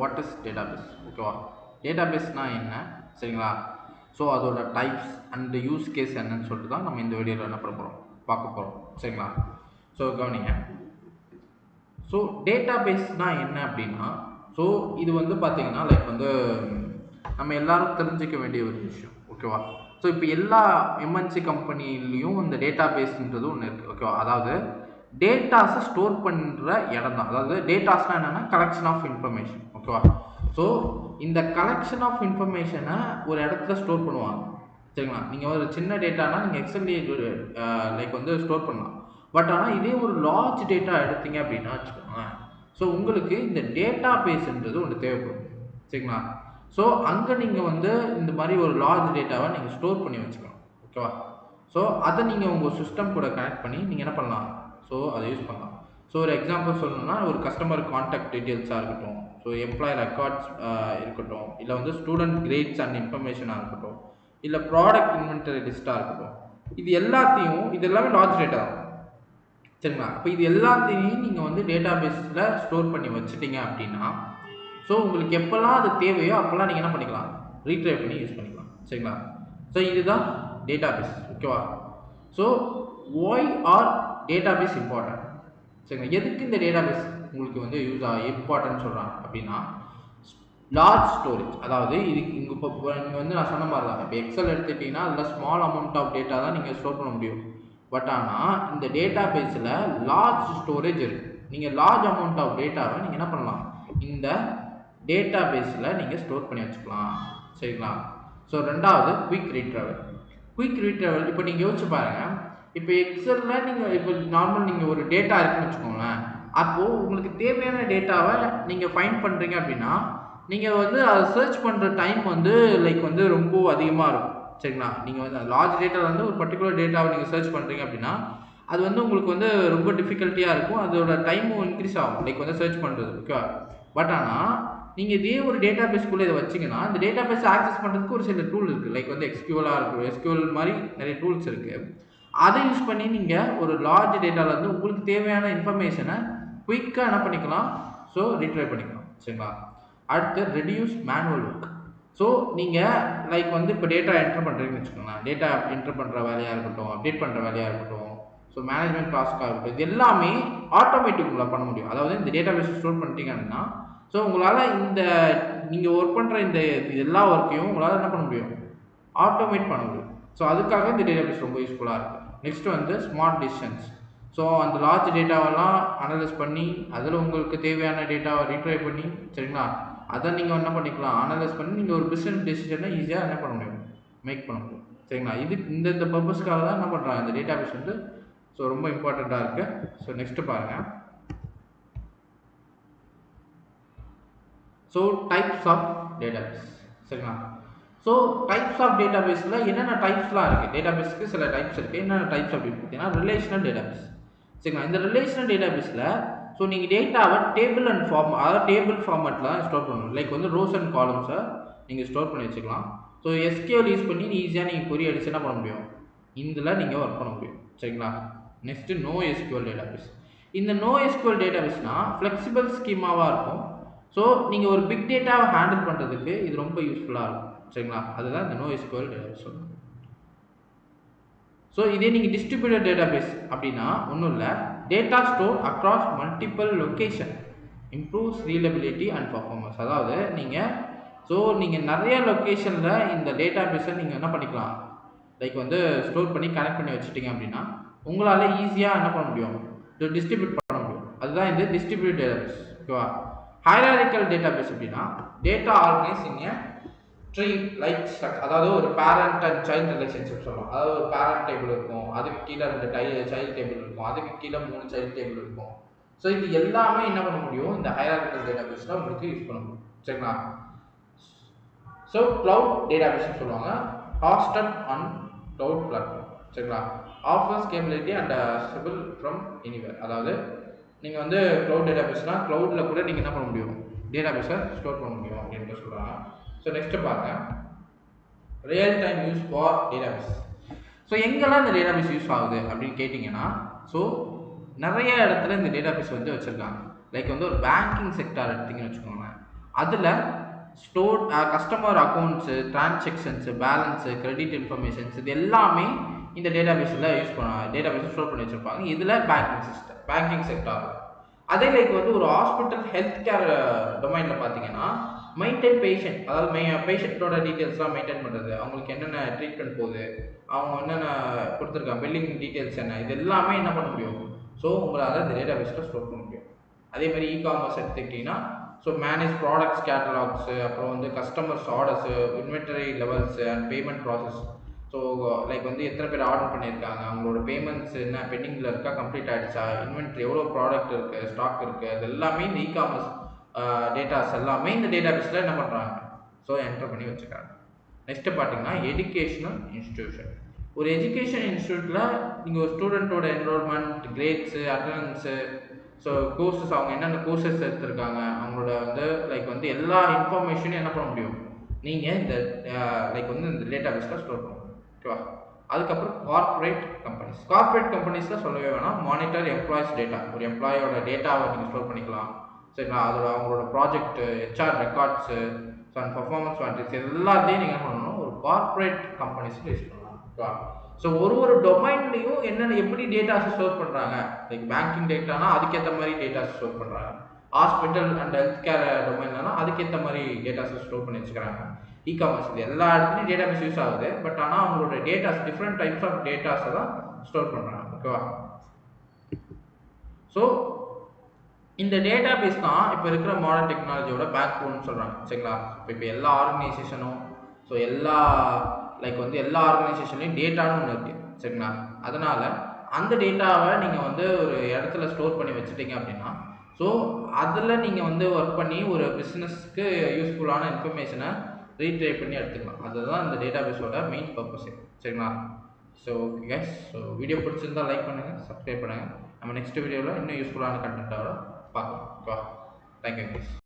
What is database, ஓகேவா? டேட்டாபேஸ்னால் என்ன, சரிங்களா? ஸோ அதோட டைப்ஸ் அண்ட் யூஸ் கேஸ் என்னன்னு சொல்லிட்டு தான் நம்ம இந்த வீடியோவில் என்ன பண்ண போகிறோம், பார்க்க போகிறோம், சரிங்களா? ஸோ கவனிங்க. ஸோ டேட்டாபேஸ்னால் என்ன அப்படின்னா, ஸோ இது வந்து பார்த்தீங்கன்னா லைக் வந்து நம்ம எல்லாரும் தெரிஞ்சிக்க வேண்டிய ஒரு விஷயம், ஓகேவா? ஸோ இப்போ எல்லா எம்என்சி கம்பெனிலையும் இந்த டேட்டாபேஸ்ன்றது ஒன்று இருக்குது, ஓகேவா? அதாவது டேட்டாஸை ஸ்டோர் பண்ணுற இடம் தான். அதாவது டேட்டாஸ்னால் என்னென்னா கலெக்ஷன் ஆஃப் இன்ஃபர்மேஷன், ஓகேவா? ஸோ இந்த கலெக்ஷன் ஆஃப் இன்ஃபர்மேஷனை ஒரு இடத்துல ஸ்டோர் பண்ணுவாங்க, சரிங்களா? நீங்கள் ஒரு சின்ன டேட்டானா நீங்கள் எக்ஸல்லே லைக் வந்து ஸ்டோர் பண்ணலாம். பட் ஆனால் இதே ஒரு லார்ஜ் டேட்டா எடுத்தீங்க அப்படின்னா வச்சுக்கோங்களேன், ஸோ உங்களுக்கு இந்த டேட்டா பேஸ்ன்றது ஒன்று தேவைப்படும், சரிங்களா? ஸோ அங்கே நீங்கள் வந்து இந்த மாதிரி ஒரு லார்ஜ் டேட்டாவை நீங்கள் ஸ்டோர் பண்ணி வச்சுக்கலாம், ஓகேவா? ஸோ அதை நீங்கள் உங்கள் சிஸ்டம் கூட கனெக்ட் பண்ணி நீங்கள் என்ன பண்ணலாம், ஸோ அதை யூஸ் பண்ணலாம். ஸோ ஒரு எக்ஸாம்பிள் சொல்லணும்னா ஒரு கஸ்டமர் கான்டாக்ட் டீட்டெயில்ஸாக இருக்கட்டும், ஸோ எம்ப்ளாயி ரெக்கார்ட்ஸ் இருக்கட்டும், இல்லை வந்து ஸ்டூடெண்ட் கிரேட்ஸ் அண்ட் இன்ஃபர்மேஷனாக இருக்கட்டும், இல்லை ப்ராடக்ட் இன்வென்டரி லிஸ்ட்டாக இருக்கட்டும், இது எல்லாத்தையும் இது எல்லாமே லார்ஜ் டேட்டா தான், சரிங்களா? இப்போ இது எல்லாத்தையும் நீங்கள் வந்து டேட்டா பேஸில் ஸ்டோர் பண்ணி வச்சுட்டீங்க அப்படின்னா, ஸோ உங்களுக்கு எப்போல்லாம் அது தேவையோ அப்போல்லாம் நீங்கள் என்ன பண்ணிக்கலாம், ரீட்ரைவ் பண்ணி யூஸ் பண்ணிக்கலாம், சரிங்களா? ஸோ இதுதான் டேட்டா பேஸ், ஓகேவா? So why are database important, சரிங்களா? எதுக்கு இந்த டேட்டா பேஸ் உங்களுக்கு வந்து யூஸ் இம்பார்ட்டன்ட் சொல்கிறாங்க அப்படின்னா, லார்ஜ் ஸ்டோரேஜ். அதாவது இதுக்கு இங்கே இப்போ நீங்கள் வந்து நான் சொன்ன மாதிரி தான், இப்போ எக்ஸல் எடுத்துக்கிட்டிங்கன்னா அதில் ஸ்மால் அமௌண்ட் ஆஃப் டேட்டா தான் நீங்கள் ஸ்டோர் பண்ண முடியும். பட் ஆனால் இந்த டேட்டா பேஸில் லார்ஜ் ஸ்டோரேஜ் இருக்குது. நீங்கள் லார்ஜ் அமௌண்ட் ஆஃப் டேட்டாவை நீங்கள் என்ன பண்ணலாம், இந்த டேட்டா பேஸில் நீங்கள் ஸ்டோர் பண்ணி வச்சுக்கலாம், சரிங்களா? ஸோ ரெண்டாவது குயிக் ரீட்ராவல். குயிக் ரீட்ராவல் இப்போ நீங்கள் யோசிச்சு பாருங்கள், இப்போ எக்ஸலில் நீங்கள் இப்போ நார்மல் நீங்கள் ஒரு டேட்டா இருக்குன்னு வச்சுக்கோங்களேன், அப்போது உங்களுக்கு தேவையான டேட்டாவை நீங்கள் ஃபைண்ட் பண்ணுறீங்க அப்படின்னா நீங்கள் வந்து அதை சர்ச் பண்ணுற டைம் வந்து லைக் வந்து ரொம்ப அதிகமாக இருக்கும், சரிங்களா? நீங்கள் வந்து லார்ஜ் டேட்டா வந்து ஒரு பர்டிகுலர் டேட்டாவை நீங்கள் சர்ச் பண்ணுறீங்க அப்படின்னா அது வந்து உங்களுக்கு வந்து ரொம்ப டிஃபிகல்ட்டியாக இருக்கும், அதோட டைமும் இன்க்ரீஸ் ஆகும் லைக் வந்து சர்ச் பண்ணுறது, ஓகேவா? பட் ஆனால் நீங்கள் இதே ஒரு டேட்டா பேஸ்க்குள்ளே இதை வச்சிங்கன்னா இந்த டேட்டா பேஸ் ஆக்சஸ் பண்ணுறதுக்கு ஒரு சில டூல் இருக்குது, லைக் வந்து எஸ்கியூஎல்லாக இருக்கும், எஸ்கியூஎல் மாதிரி நிறைய டூல்ஸ் இருக்குது. அதை யூஸ் பண்ணி நீங்கள் ஒரு லார்ஜ் டேட்டாவிலேருந்து உங்களுக்கு தேவையான இன்ஃபர்மேஷனை குயிக்காக என்ன பண்ணிக்கலாம், ஸோ ரீட்ரைவ் பண்ணிக்கலாம், சரிங்களா? அடுத்து ரெடியூஸ் மேனுவல் ஒர்க். ஸோ நீங்கள் லைக் வந்து இப்போ டேட்டா என்ட்ரு பண்ணுறீங்கன்னு வச்சுக்கோங்களேன், டேட்டா என்ட்ரு பண்ணுற வேலையாக இருக்கட்டும், அப்டேட் பண்ணுற வேலையாக இருக்கட்டும், ஸோ மேனேஜ்மெண்ட் டாஸ்க்காக இருக்கட்டும், இது எல்லாமே ஆட்டோமேட்டிக் உங்களால் பண்ண முடியும். அதாவது இந்த டேட்டா பேஸ் ஸ்டோர் பண்ணிட்டீங்கன்னா ஸோ உங்களால் இந்த நீங்கள் ஒர்க் பண்ணுற இந்த எல்லா ஒர்க்கையும் உங்களால் என்ன பண்ண முடியும், ஆட்டோமேட் பண்ண முடியும். ஸோ அதுக்காக இந்த டேட்டா பேஸ் ரொம்ப யூஸ்ஃபுல்லாக இருக்குது. நெக்ஸ்ட் வந்து ஸ்மார்ட் டிசிஷன்ஸ். ஸோ அந்த லார்ஜ் டேட்டாவெல்லாம் அனலைஸ் பண்ணி அதில் உங்களுக்கு தேவையான டேட்டாவை ரீட்ரைவ் பண்ணி, சரிங்களா, அதை நீங்கள் என்ன பண்ணிக்கலாம், அனலைஸ் பண்ணி நீங்கள் ஒரு பிஸ்னஸ் டெசிஷனை ஈஸியாக என்ன பண்ண முடியும், மேக் பண்ண முடியும், சரிங்களா? இது இந்த பர்பஸ்க்காக தான் என்ன பண்ணுறாங்க, இந்த டேட்டா பேஸ் வந்து ஸோ ரொம்ப இம்பார்ட்டண்ட்டாக இருக்குது. ஸோ நெக்ஸ்ட்டு பாருங்கள். So types of database, சரிங்களா? ஸோ டைப்ஸ் ஆஃப் டேட்டா பேஸில் என்னென்ன டைப்ஸ்லாம் இருக்குது, டேட்டா பேஸுக்கு சில டைப்ஸ் இருக்குது. என்னென்ன டைப்ஸ் அப்படின்னு பார்த்தீங்கன்னா ரிலேஷனல் டேட்டா பேஸ், சரிங்களா? இந்த ரிலேஷனல் டேட்டா பேஸில் ஸோ நீங்கள் டேட்டாவை டேபிள் அண்ட் ஃபார்ம், அதாவது டேபிள் ஃபார்மேட்டில் தான் ஸ்டோர் பண்ணணும், லைக் வந்து ரோஸ் அண்ட் காலம்ஸை நீங்கள் ஸ்டோர் பண்ணி வச்சுக்கலாம். ஸோ எஸ்கியூஎல் யூஸ் பண்ணி ஈஸியாக நீங்கள் கொரி அடிச்சு என்ன பண்ண முடியும், இதில் நீங்கள் ஒர்க் பண்ண முடியும், சரிங்களா? Next no SQL database. இந்த நோ எஸ்கியூஎல் டேட்டா பேஸ்னால் ஃப்ளெக்சிபிள் ஸ்கீமாவாக இருக்கும். ஸோ நீங்கள் ஒரு பிக் டேட்டாவை ஹேண்டில் பண்ணுறதுக்கு இது ரொம்ப யூஸ்ஃபுல்லாக இருக்கும், சரிங்களா? அதுதான் இந்த நோ எஸ்கியூஎல் டேட்டா பேஸ் சொல்லுங்கள். ஸோ இதே நீங்கள் டிஸ்ட்ரிபியூட்டட் டேட்டா பேஸ் அப்படின்னா ஒன்றும் இல்லை, data store across multiple location improves reliability and performance. அதாவது நீங்கள் நிறைய லொக்கேஷனில் இந்த டேட்டா பேஸை நீங்கள் என்ன பண்ணிக்கலாம், லைக் வந்து ஸ்டோர் பண்ணி கனெக்ட் பண்ணி வச்சுட்டிங்க அப்படின்னா உங்களால் ஈஸியாக என்ன பண்ண முடியும், டிஸ்ட்ரிபியூட் பண்ண முடியும். அதுதான் இந்த டிஸ்ட்ரிபியூட்டட் டேட்டா பேஸ், ஓகேவா? ஹைரார்கிக்கல் டேட்டா பேஸ் அப்படின்னா டேட்டா ஆர்கனைஸ் இன் எ ட்ரீ லைக் ஸ்ட்ரக்சர். அதாவது ஒரு பேரண்ட் அண்ட் சைல்டு ரிலேஷன்ஷிப் சொல்லலாம். அதாவது ஒரு பேரண்ட் டேபிள் இருக்கும், அதுக்கு கீழே 2 சைல்டு டேபிள் இருக்கும், அதுக்கு கீழே 3 சைல்டு டேபிள் இருக்கும். ஸோ இது எல்லாமே என்ன பண்ண முடியும், இந்த ஹைரார்கிக்கல் டேட்டா பேஸில் உங்களுக்கு யூஸ் பண்ண முடியும், சரிங்களா? ஸோ க்ளவுட் டேட்டா பேஸ்ன்னு சொல்லுவாங்க, ஹாஸ்டட் அண்ட் க்ளவுட் பிளாட்ஃபார்ம், சரிங்களா? Offers capability and stable from anywhere. அதாவது நீங்கள் வந்து க்ளவுட் டேட்டா பேஸ்னால் க்ளவுடில் கூட நீங்கள் என்ன பண்ண முடியும், டேட்டா பேஸை ஸ்டோர் பண்ண முடியும் அப்படின்னு சொல்கிறாங்க. ஸோ நெக்ஸ்ட்டு பாருங்கள், real time use for database. So எங்கெல்லாம் இந்த டேட்டா பேஸ் யூஸ் ஆகுது அப்படின்னு கேட்டிங்கன்னா, ஸோ நிறைய இடத்துல இந்த டேட்டா பேஸ் வந்து வச்சுருக்காங்க. லைக் வந்து ஒரு பேங்கிங் செக்டார் எடுத்திங்கன்னு வச்சுக்கோங்களேன், அதில் store customer accounts, transactions, balance, credit informations இது எல்லாமே இந்த டேட்டாபேஸில் டேட்டாபேஸில் ஸ்டோர் பண்ணி வச்சுருப்பாங்க. இதில் பேங்கிங் செக்டார். அதே லைக் வந்து ஒரு ஹாஸ்பிட்டல் ஹெல்த் கேர் டொமைனில் பார்த்தீங்கன்னா மெயின்டைன் பேஷண்ட், அதாவது பேஷண்ட்டோட டீட்டெயில்ஸ்லாம் மெயின்டைன் பண்ணுறது, அவங்களுக்கு என்னென்ன ட்ரீட்மெண்ட் போகுது, அவங்க என்னென்ன கொடுத்துருக்காங்க, பில்லிங் டீட்டெயில்ஸ் என்ன, இது எல்லாமே என்ன பண்ண முடியும். ஸோ உங்களால் இந்த டேட்டாபேஸில் ஸ்டோர் பண்ண முடியும். அதே மாதிரி இ-காமர்ஸ் எடுத்துக்கிட்டிங்கன்னா ஸோ மேனேஜ் ப்ராடக்ட்ஸ் கேட்டலாக்ஸு, அப்புறம் வந்து customers orders, inventory levels and payment process. So like வந்து எத்தனை பேர் ஆர்டர் பண்ணியிருக்காங்க, அவங்களோட பேமெண்ட்ஸ் என்ன பெண்டிங்கில் இருக்கா, கம்ப்ளீட் ஆகிடுச்சா, இன்வென்ட்ரி எவ்வளோ ப்ராடக்ட் இருக்குது, ஸ்டாக் இருக்குது, அது எல்லாமே இந்த இ-காமர்ஸ் டேட்டாஸ் எல்லாமே இந்த டேட்டாபேஸில் என்ன பண்ணுறாங்க, ஸோ என்டர் பண்ணி வச்சுக்கிறாங்க. நெக்ஸ்ட்டு பார்த்தீங்கன்னா எஜுகேஷனல் இன்ஸ்டிடியூஷன். ஒரு எஜுகேஷன் இன்ஸ்டியூட்டில் நீங்கள் ஒரு ஸ்டூடெண்ட்டோட enrolment, grades, attendance, so courses அவங்க என்னென்ன கோர்சஸ் எடுத்திருக்காங்க, அவங்களோட வந்து லைக் வந்து எல்லா இன்ஃபர்மேஷனும் என்ன பண்ண முடியும், நீங்கள் இந்த லைக் வந்து இந்த டேட்டாபேஸில் ஸ்டோர் பண்ண முடியும். ஓகேவா. அதுக்கப்புறம் கார்ப்பரேட் கம்பெனிஸில் சொல்லவே வேணாம். மானிட்டர் எம்ப்ளாயிஸ் டேட்டா, ஒரு எம்ப்ளாயோட டேட்டாவை நீங்கள் ஸ்டோர் பண்ணிக்கலாம். சரிங்களா. அதோட அவங்களோட project HR records, so and performance matrix எல்லாத்தையும் நீங்கள் என்ன பண்ணணும், ஒரு கார்ப்பரேட் கம்பெனிஸில் யூஸ் பண்ணலாம். ஓகேவா. ஸோ ஒரு டொமைன்லையும் என்னென்ன எப்படி டேட்டாஸ் ஸ்டோர் பண்ணுறாங்க, லைக் பேங்கிங் டேட்டானா அதுக்கேற்ற மாதிரி டேட்டாஸ் ஸ்டோர் பண்ணுறாங்க, ஹாஸ்பிட்டல் அண்ட் ஹெல்த் கேர் டொமைன்னா அதுக்கேற்ற மாதிரி டேட்டாஸ் ஸ்டோர் பண்ணி வச்சுக்கிறாங்க. இ-காமர்ஸ் இது எல்லா இடத்துலையும் டேட்டாபேஸ் யூஸ் ஆகுது. பட் ஆனால் அவங்களோட டேட்டாஸ் டிஃப்ரெண்ட் டைப்ஸ் ஆஃப் டேட்டாஸை தான் ஸ்டோர் பண்ணுறாங்க. ஓகேவா. ஸோ இந்த டேட்டாபேஸ் தான் இப்போ இருக்கிற மாடர்ன் டெக்னாலஜியோட பேக் போன்னு சொல்கிறாங்க. சரிங்களா. இப்போ எல்லா ஆர்கனைசேஷனும், ஸோ எல்லா லைக் வந்து எல்லா ஆர்கனைசேஷன்லையும் டேட்டான்னு ஒன்று இருக்குது. சரிங்களா. அதனால் அந்த டேட்டாவை நீங்கள் வந்து ஒரு இடத்துல ஸ்டோர் பண்ணி வச்சுட்டீங்க அப்படின்னா, ஸோ அதில் நீங்கள் வந்து ஒர்க் பண்ணி ஒரு பிஸ்னஸ்க்கு யூஸ்ஃபுல்லான இன்ஃபர்மேஷனை ரீட்ரைவ் பண்ணி எடுத்துக்கலாம். அதுதான் இந்த டேட்டாபேஸோட மெயின் பர்பஸ். சரிங்களா. ஸோ கேஸ், ஸோ வீடியோ பிடிச்சிருந்தால் லைக் பண்ணுங்கள், சப்ஸ்கிரைப் பண்ணுங்கள். நம்ம நெக்ஸ்ட் வீடியோவில் இன்னும் யூஸ்ஃபுல்லான கண்டென்ட்டோட பார்க்கலாம். ஓகேவா. Thank you guys.